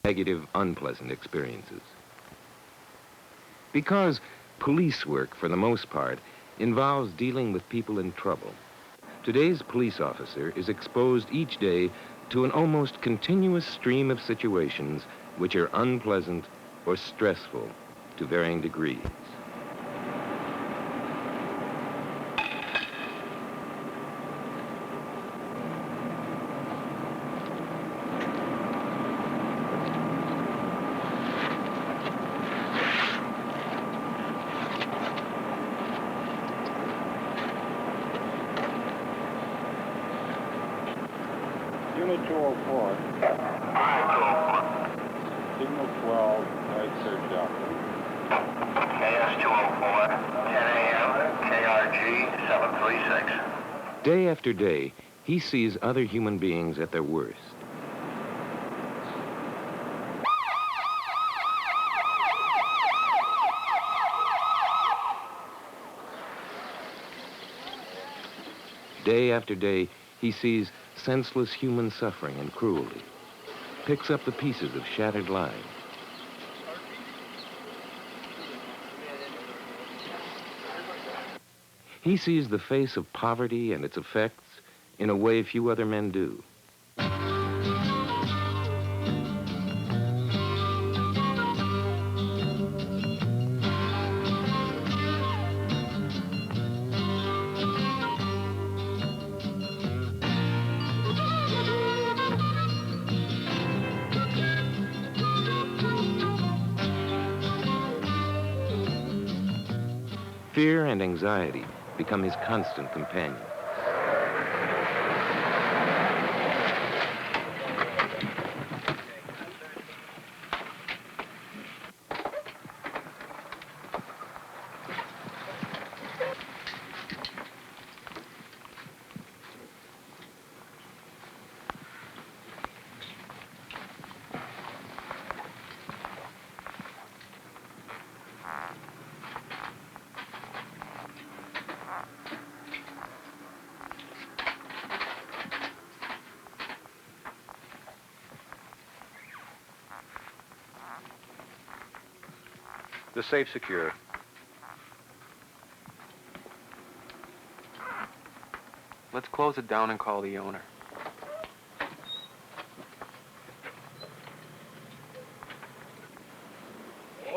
negative, unpleasant experiences. Because police work, for the most part, involves dealing with people in trouble, today's police officer is exposed each day to an almost continuous stream of situations which are unpleasant or stressful to varying degrees. Unit 204. Signal 12, night search out. KS-204, 10 a.m., KRG 736. Day after day, he sees other human beings at their worst. Day after day, he sees senseless human suffering and cruelty, picks up the pieces of shattered lives. He sees the face of poverty and its effects in a way few other men do. Fear and anxiety become his constant companion. The safe secure. Let's close it down and call the owner.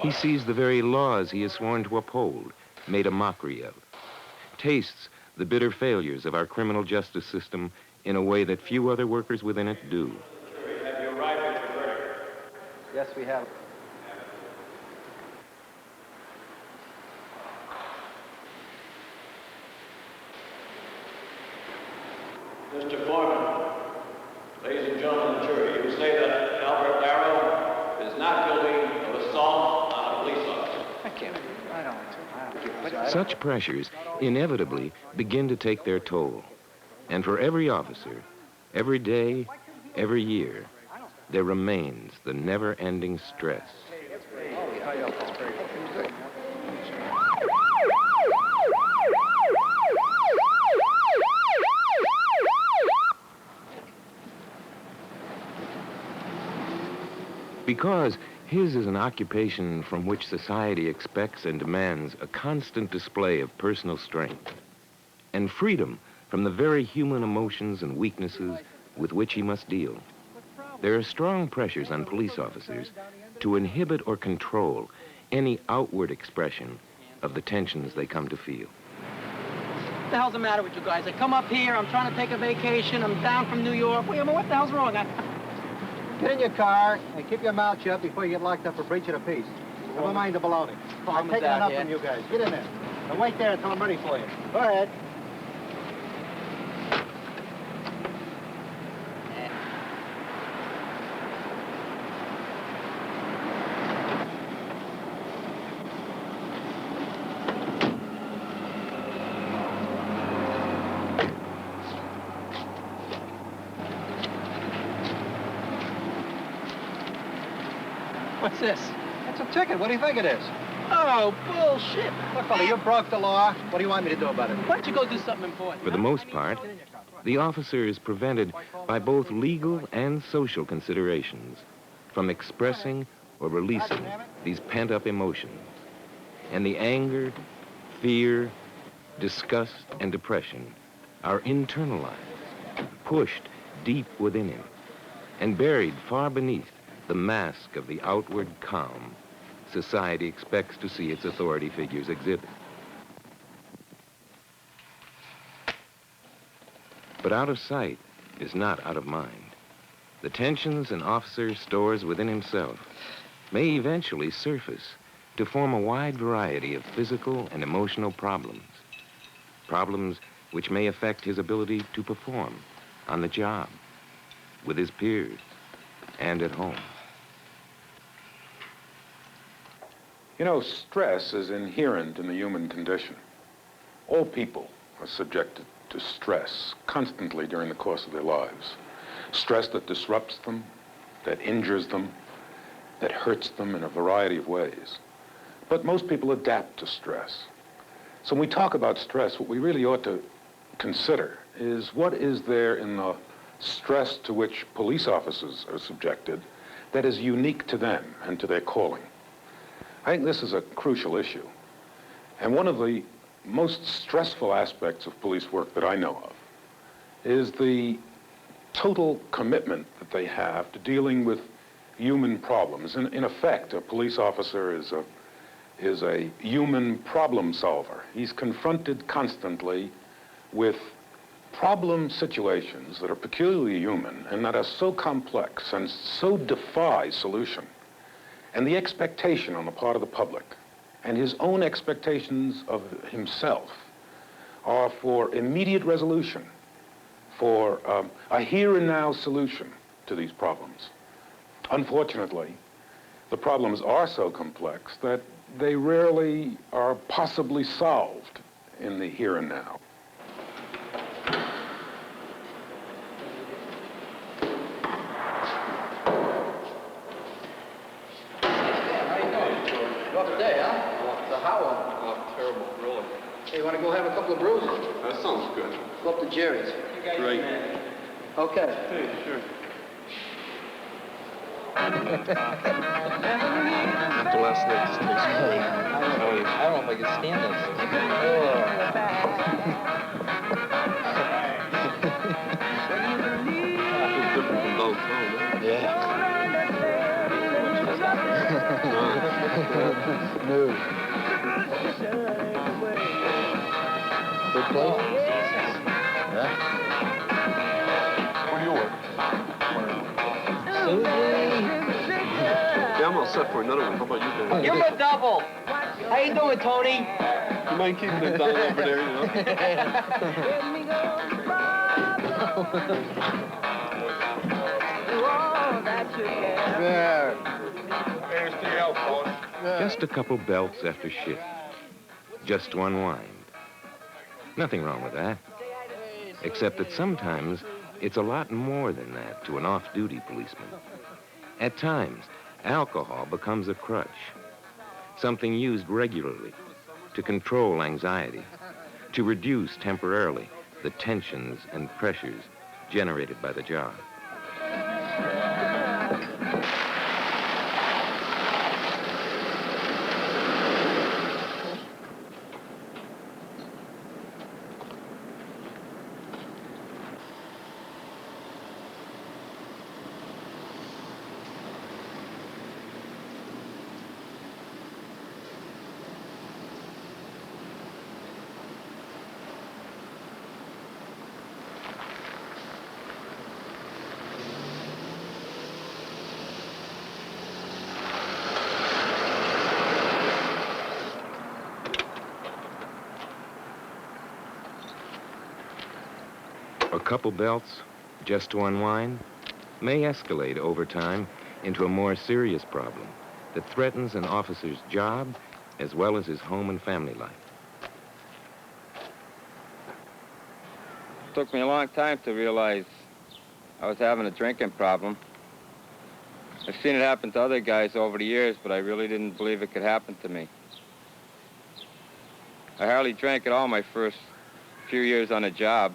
He sees the very laws he is sworn to uphold made a mockery of, tastes the bitter failures of our criminal justice system in a way that few other workers within it do. Have you arrived at your verdict? Yes, we have. Mr. Foreman, ladies and gentlemen of the jury, you say that Albert Darrow is not guilty of assault on a police officer. I can't. I don't. Such pressures inevitably begin to take their toll. And for every officer, every day, every year, there remains the never-ending stress. Because his is an occupation from which society expects and demands a constant display of personal strength and freedom from the very human emotions and weaknesses with which he must deal. There are strong pressures on police officers to inhibit or control any outward expression of the tensions they come to feel. What the hell's the matter with you guys? I come up here, I'm trying to take a vacation, I'm down from New York. Wait a minute, what the hell's wrong? Get in your car and keep your mouth shut before you get locked up for breach of the peace. Never mind the baloney. I'm taking enough from you guys. Get in there. And wait there until I'm ready for you. Go ahead. What's this? That's a ticket. What do you think it is? Oh, bullshit. Look, fella, you broke the law. What do you want me to do about it? Why don't you go do something important? For the most part, the officer is prevented by both legal and social considerations, from expressing or releasing these pent-up emotions. And the anger, fear, disgust, and depression are internalized, pushed deep within him, and buried far beneath the mask of the outward calm society expects to see its authority figures exhibit. But out of sight is not out of mind. The tensions an officer stores within himself may eventually surface to form a wide variety of physical and emotional problems. Problems which may affect his ability to perform on the job, with his peers, and at home. You know, stress is inherent in the human condition. All people are subjected to stress constantly during the course of their lives. Stress that disrupts them, that injures them, that hurts them in a variety of ways. But most people adapt to stress. So when we talk about stress, what we really ought to consider is what is there in the stress to which police officers are subjected that is unique to them and to their calling. I think this is a crucial issue. And one of the most stressful aspects of police work that I know of is the total commitment that they have to dealing with human problems. In effect, a police officer is a human problem solver. He's confronted constantly with problem situations that are peculiarly human and that are so complex and so defy solution. And the expectation on the part of the public and his own expectations of himself are for immediate resolution, for a here and now solution to these problems. Unfortunately, the problems are so complex that they rarely are possibly solved in the here and now. Rough day, huh? So how? Oh, terrible, really. Hey, you want to go have a couple of brews? That sounds good. Go up to Jerry's. Great. Okay. Hey, sure. After last night, this tastes great. I don't know if I can stand It's different from downtown, huh? Yeah. No. Good place? Yeah. Where do you work? Yeah, I'm all set for another one. How about you, Dan? Give him a double. How you doing, Tony? You mind keeping it down over there, you know? Just a couple belts after shift. Just to unwind. Nothing wrong with that. Except that sometimes it's a lot more than that to an off-duty policeman. At times, alcohol becomes a crutch, something used regularly to control anxiety, to reduce temporarily the tensions and pressures generated by the job. A couple belts, just to unwind, may escalate over time into a more serious problem that threatens an officer's job as well as his home and family life. It took me a long time to realize I was having a drinking problem. I've seen it happen to other guys over the years, but I really didn't believe it could happen to me. I hardly drank at all my first few years on a job.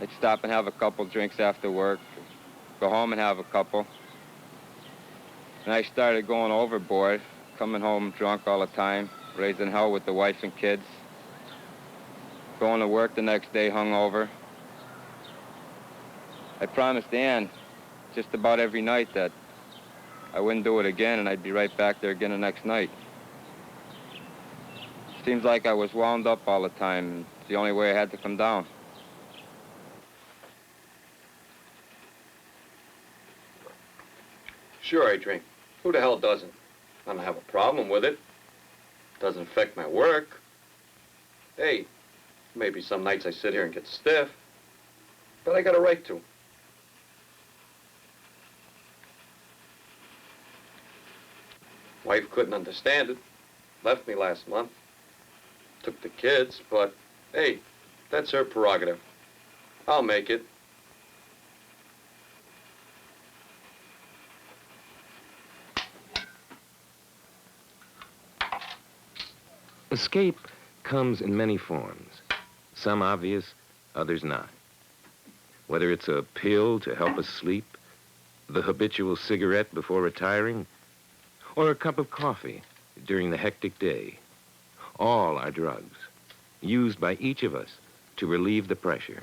I'd stop and have a couple drinks after work, go home and have a couple. And I started going overboard, coming home drunk all the time, raising hell with the wife and kids, going to work the next day hungover. I promised Ann just about every night that I wouldn't do it again and I'd be right back there again the next night. Seems like I was wound up all the time, and it's the only way I had to come down. Sure, I drink. Who the hell doesn't? I don't have a problem with it. Doesn't affect my work. Hey, maybe some nights I sit here and get stiff, but I got a right to. Wife couldn't understand it. Left me last month. Took the kids, but hey, that's her prerogative. I'll make it. Escape comes in many forms, some obvious, others not. Whether it's a pill to help us sleep, the habitual cigarette before retiring, or a cup of coffee during the hectic day, all are drugs, used by each of us to relieve the pressure,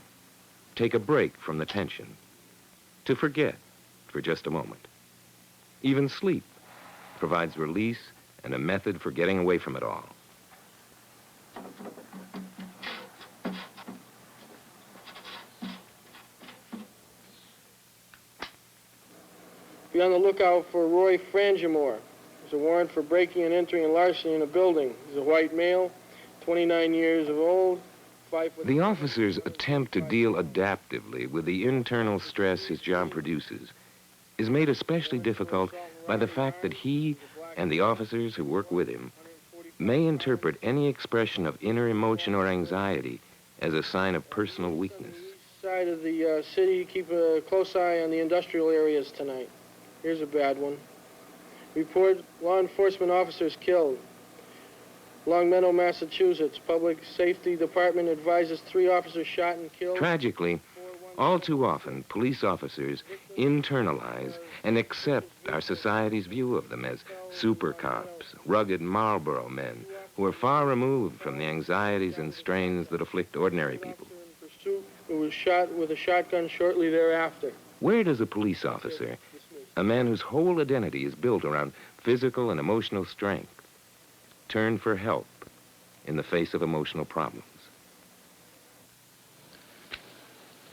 take a break from the tension, to forget for just a moment. Even sleep provides release and a method for getting away from it all. Be on the lookout for Roy Frangimore. There's a warrant for breaking and entering and larceny in a building. He's a white male, 29 years of old, 5 foot... The officers attempt to deal adaptively with the internal stress his job produces is made especially difficult by the fact that he and the officers who work with him may interpret any expression of inner emotion or anxiety as a sign of personal weakness. East side of the city, keep a close eye on the industrial areas tonight. Here's a bad one. Report law enforcement officers killed. Longmeadow, Massachusetts. Public Safety Department advises 3 officers shot and killed. Tragically, all too often, police officers internalize and accept our society's view of them as super cops, rugged Marlboro men who are far removed from the anxieties and strains that afflict ordinary people. Who was shot with a shotgun shortly thereafter. Where does a police officer, a man whose whole identity is built around physical and emotional strength, turn for help in the face of emotional problems?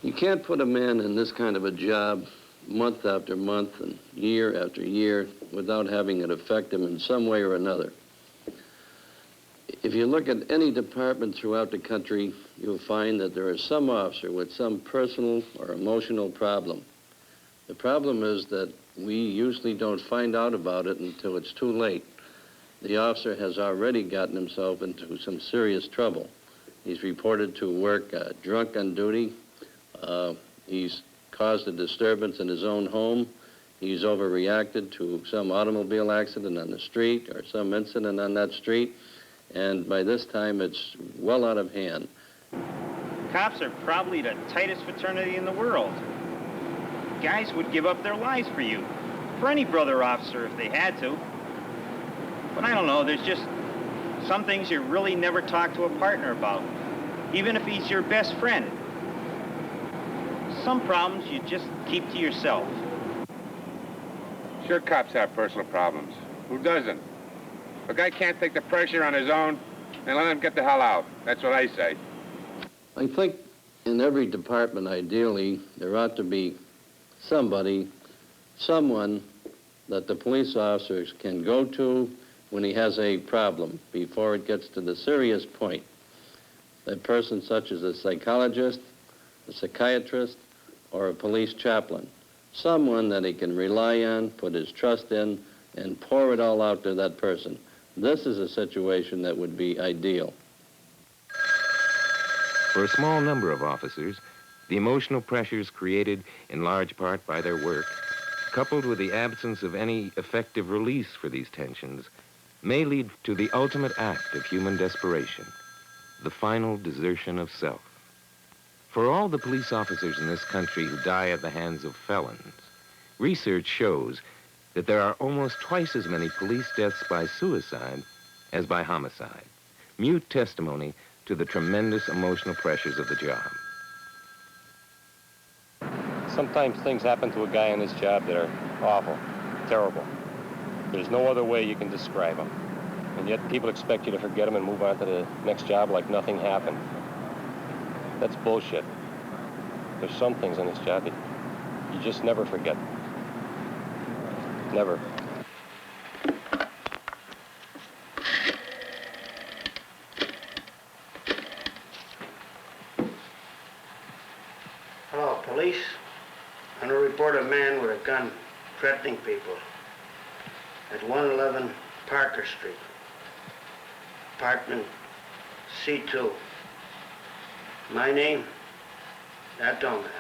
You can't put a man in this kind of a job month after month and year after year without having it affect him in some way or another. If you look at any department throughout the country, you'll find that there is some officer with some personal or emotional problem. The problem is that we usually don't find out about it until it's too late. The officer has already gotten himself into some serious trouble. He's reported to work drunk on duty. He's caused a disturbance in his own home. He's overreacted to some automobile accident on the street or some incident on that street. And by this time, it's well out of hand. Cops are probably the tightest fraternity in the world. Guys would give up their lives for you, for any brother officer if they had to. But I don't know, there's just some things you really never talk to a partner about, even if he's your best friend. Some problems you just keep to yourself. Sure, cops have personal problems. Who doesn't? If a guy can't take the pressure on his own, then let him get the hell out. That's what I say. I think in every department, ideally, there ought to be someone that the police officers can go to when he has a problem before it gets to the serious point. A person such as a psychologist, a psychiatrist, or a police chaplain. Someone that he can rely on, put his trust in, and pour it all out to that person. This is a situation that would be ideal. For a small number of officers, the emotional pressures created in large part by their work, coupled with the absence of any effective release for these tensions, may lead to the ultimate act of human desperation, the final desertion of self. For all the police officers in this country who die at the hands of felons, Research shows that there are almost twice as many police deaths by suicide as by homicide. Mute testimony to the tremendous emotional pressures of the job. Sometimes things happen to a guy on this job that are awful, terrible. There's no other way you can describe them. And yet people expect you to forget them and move on to the next job like nothing happened. That's bullshit. There's some things on this job that you just never forget. Never. Hello, police. I'm going to report a man with a gun threatening people at 111 Parker Street, apartment C2. My name? That don't matter.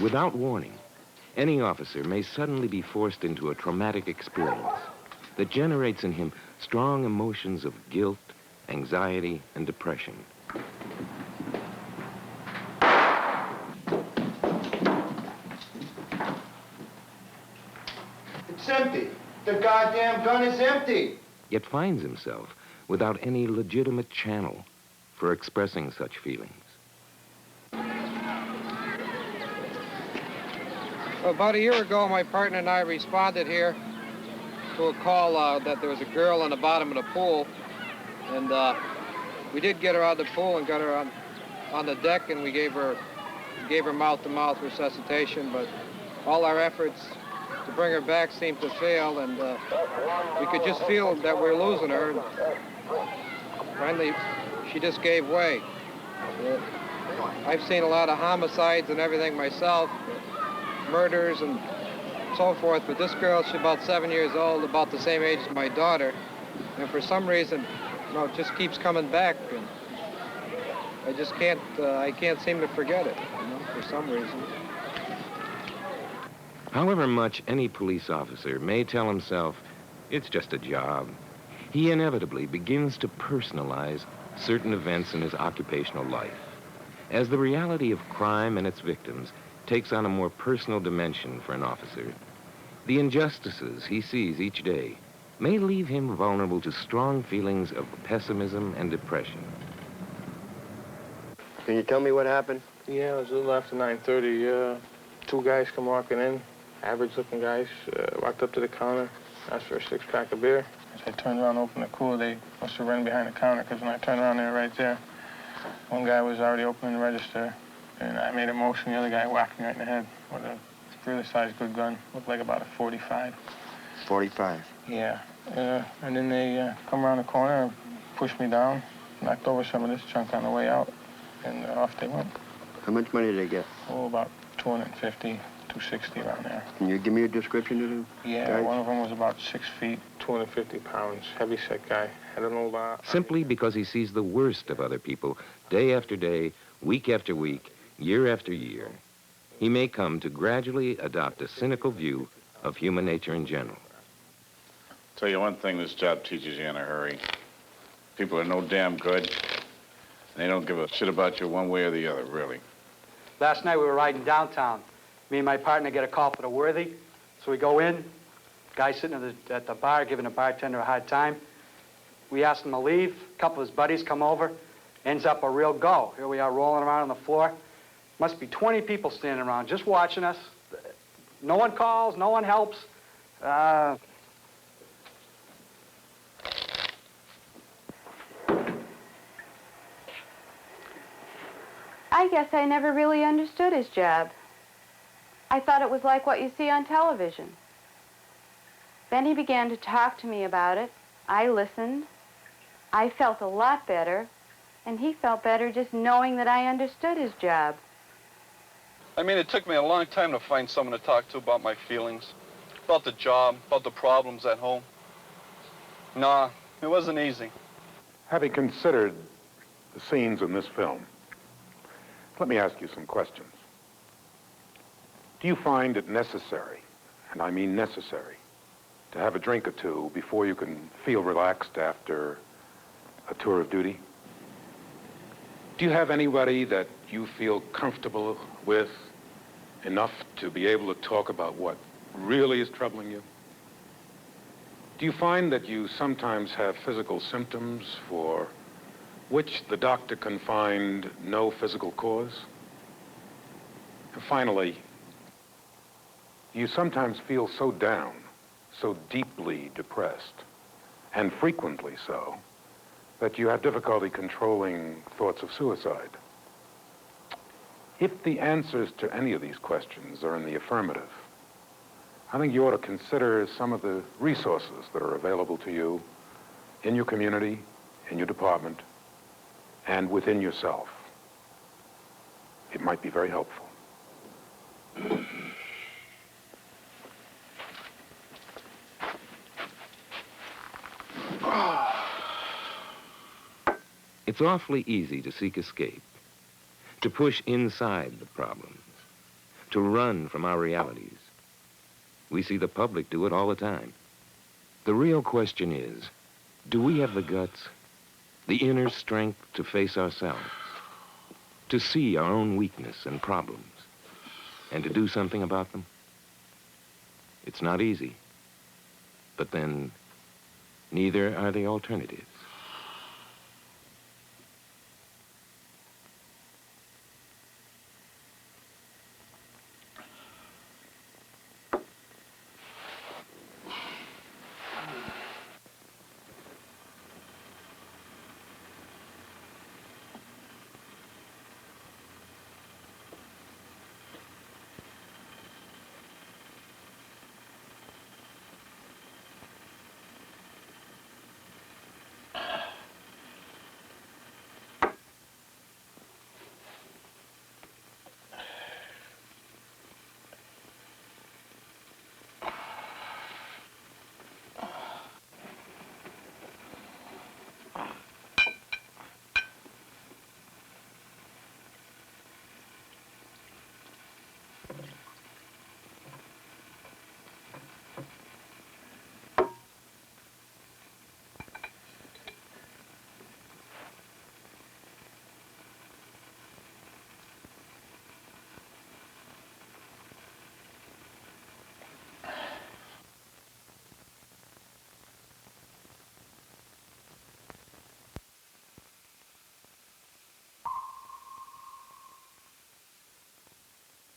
Without warning, any officer may suddenly be forced into a traumatic experience that generates in him strong emotions of guilt, anxiety, and depression. It's empty. The goddamn gun is empty. Yet finds himself without any legitimate channel for expressing such feelings. About a year ago, my partner and I responded here to a call that there was a girl on the bottom of the pool. And we did get her out of the pool and got her on the deck, and we gave her mouth-to-mouth resuscitation, but all our efforts to bring her back seemed to fail, and we could just feel that we were losing her. And finally, she just gave way. I've seen a lot of homicides and everything myself, murders and so forth, but this girl, she's about 7 years old, about the same age as my daughter, and for some reason, it just keeps coming back, and I just can't seem to forget it, for some reason. However much any police officer may tell himself, it's just a job, he inevitably begins to personalize certain events in his occupational life. As the reality of crime and its victims takes on a more personal dimension for an officer, the injustices he sees each day may leave him vulnerable to strong feelings of pessimism and depression. Can you tell me what happened? Yeah, it was a little after 9:30. Two guys come walking in, average-looking guys, walked up to the counter, asked for a six-pack of beer. As I turned around and opened the cooler, they must have run behind the counter, because when I turned around, they were right there. One guy was already opening the register, and I made a motion, the other guy whacked me right in the head with a really sized good gun. Looked like about a 45. 45? Yeah. And then they come around the corner and pushed me down, knocked over some of this junk on the way out, and off they went. How much money did they get? Oh, about 250, 260 around there. Can you give me a description of them? Yeah, guys? One of them was about 6 feet, 250 pounds, heavy-set guy. Had an old... Simply because he sees the worst of other people day after day, week after week, year after year, he may come to gradually adopt a cynical view of human nature in general. Tell you one thing this job teaches you in a hurry. People are no damn good, and they don't give a shit about you one way or the other, really. Last night we were riding downtown. Me and my partner get a call for the worthy, so we go in. Guy sitting at the bar giving the bartender a hard time. We ask him to leave. A couple of his buddies come over. Ends up a real go. Here we are rolling around on the floor. Must be 20 people standing around just watching us. No one calls, no one helps. I guess I never really understood his job. I thought it was like what you see on television. Then he began to talk to me about it. I listened. I felt a lot better, and he felt better just knowing that I understood his job. I mean, it took me a long time to find someone to talk to about my feelings, about the job, about the problems at home. Nah, it wasn't easy. Have you considered the scenes in this film, let me ask you some questions. Do you find it necessary, and I mean necessary, to have a drink or two before you can feel relaxed after a tour of duty? Do you have anybody that you feel comfortable with enough to be able to talk about what really is troubling you? Do you find that you sometimes have physical symptoms for which the doctor can find no physical cause? And finally, do you sometimes feel so down, so deeply depressed, and frequently so, that you have difficulty controlling thoughts of suicide? If the answers to any of these questions are in the affirmative, I think you ought to consider some of the resources that are available to you in your community, in your department, and within yourself. It might be very helpful. It's awfully easy to seek escape, to push inside the problems, to run from our realities. We see the public do it all the time. The real question is, do we have the guts, the inner strength to face ourselves, to see our own weakness and problems, and to do something about them? It's not easy, but then neither are the alternatives.